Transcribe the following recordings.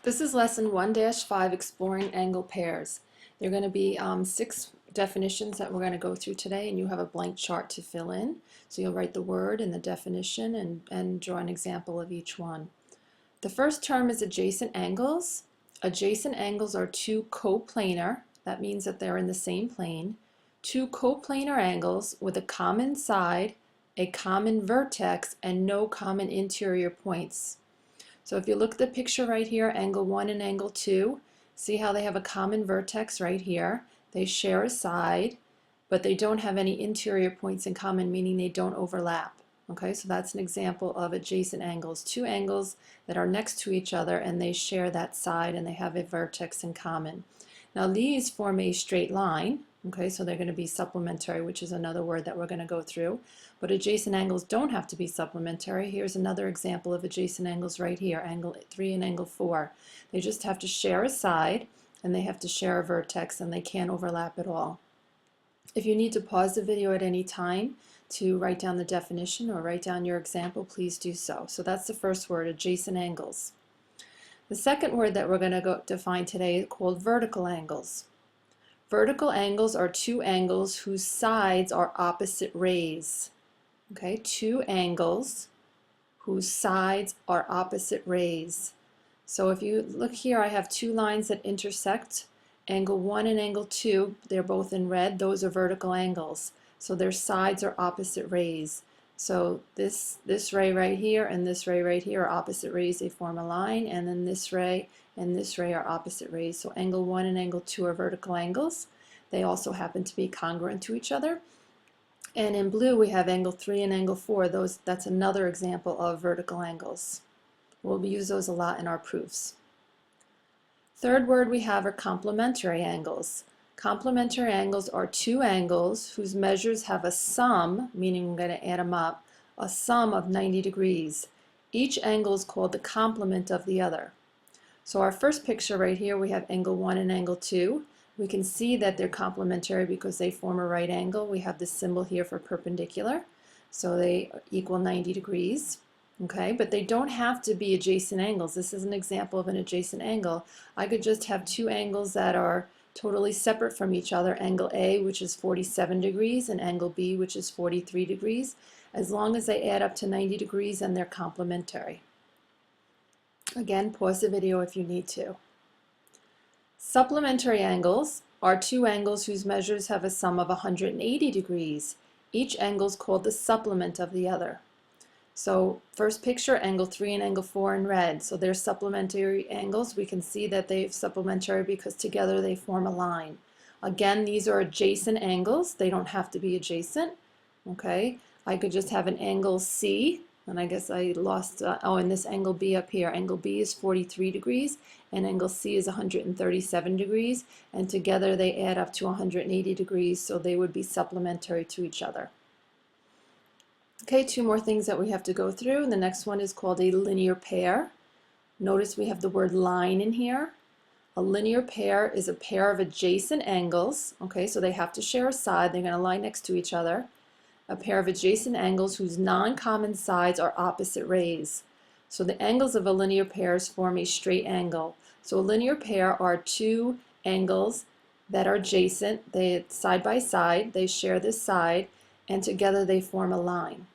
This is lesson 1-5, exploring angle pairs. There are going to be 6 definitions that we're going to go through today, and you have a blank chart to fill in. So you'll write the word and the definition and draw an example of each one. The first term is adjacent angles. Adjacent angles are two coplanar. That means that they're in the same plane. Two coplanar angles with a common side, a common vertex, and no common interior points. So if you look at the picture right here, angle 1 and angle 2, see how they have a common vertex right here. They share a side, but they don't have any interior points in common, meaning they don't overlap. Okay, so that's an example of adjacent angles. Two angles that are next to each other and they share that side and they have a vertex in common. Now these form a straight line. Okay, so they're going to be supplementary, which is another word that we're going to go through. But adjacent angles don't have to be supplementary. Here's another example of adjacent angles right here, angle 3 and angle 4. They just have to share a side and they have to share a vertex and they can't overlap at all. If you need to pause the video at any time to write down the definition or write down your example, please do so. So that's the first word, adjacent angles. The second word that we're going to define today is called vertical angles. Vertical angles are two angles whose sides are opposite rays. Okay, two angles whose sides are opposite rays. So if you look here, I have two lines that intersect. Angle 1 and angle 2, they're both in red. Those are vertical angles. So their sides are opposite rays. So this ray right here and this ray right here are opposite rays. They form a line, and then this ray and this ray are opposite rays. So angle 1 and angle 2 are vertical angles. They also happen to be congruent to each other. And in blue we have angle 3 and angle 4. That's another example of vertical angles. We'll use those a lot in our proofs. Third word we have are complementary angles. Complementary angles are two angles whose measures have a sum, meaning we're going to add them up, a sum of 90 degrees. Each angle is called the complement of the other. So our first picture right here, we have angle 1 and angle 2. We can see that they're complementary because they form a right angle. We have this symbol here for perpendicular, so they equal 90 degrees. Okay, but they don't have to be adjacent angles. This is an example of an adjacent angle. I could just have two angles that are totally separate from each other, angle A, which is 47 degrees, and angle B, which is 43 degrees, as long as they add up to 90 degrees and they're complementary. Again, pause the video if you need to. Supplementary angles are two angles whose measures have a sum of 180 degrees. Each angle is called the supplement of the other. So first picture, angle 3 and angle 4 in red. So they're supplementary angles. We can see that they're supplementary because together they form a line. Again, these are adjacent angles. They don't have to be adjacent. Okay, I could just have an angle C, and I guess I lost, and this angle B up here. Angle B is 43 degrees, and angle C is 137 degrees, and together they add up to 180 degrees, so they would be supplementary to each other. Okay, two more things that we have to go through. The next one is called a linear pair. Notice we have the word line in here. A linear pair is a pair of adjacent angles. Okay, so they have to share a side. They're going to lie next to each other. A pair of adjacent angles whose non-common sides are opposite rays. So the angles of a linear pair form a straight angle. So a linear pair are two angles that are adjacent. They side by side. They share this side, and together they form a line.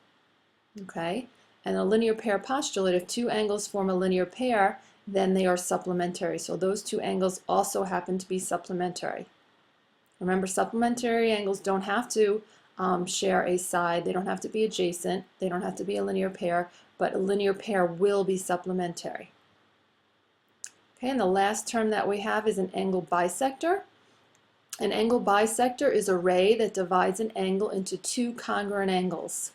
Okay, and a linear pair postulate, if two angles form a linear pair, then they are supplementary. So those two angles also happen to be supplementary. Remember, supplementary angles don't have to share a side. They don't have to be adjacent. They don't have to be a linear pair, but a linear pair will be supplementary. Okay, and the last term that we have is an angle bisector. An angle bisector is a ray that divides an angle into two congruent angles.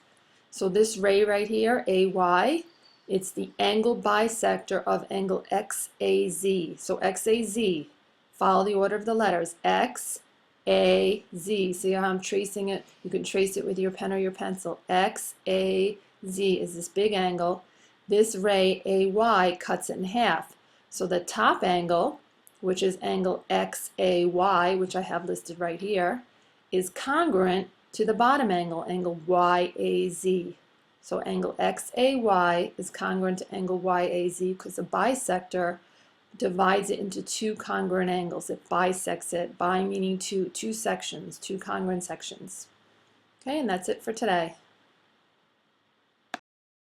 So this ray right here, AY, it's the angle bisector of angle XAZ. So XAZ, follow the order of the letters, XAZ. See how I'm tracing it? You can trace it with your pen or your pencil. XAZ is this big angle. This ray, AY, cuts it in half. So the top angle, which is angle XAY, which I have listed right here, is congruent to the bottom angle, angle YAZ. So angle XAY is congruent to angle YAZ because the bisector divides it into two congruent angles. It bisects it, bi meaning two sections, two congruent sections. Okay, and that's it for today.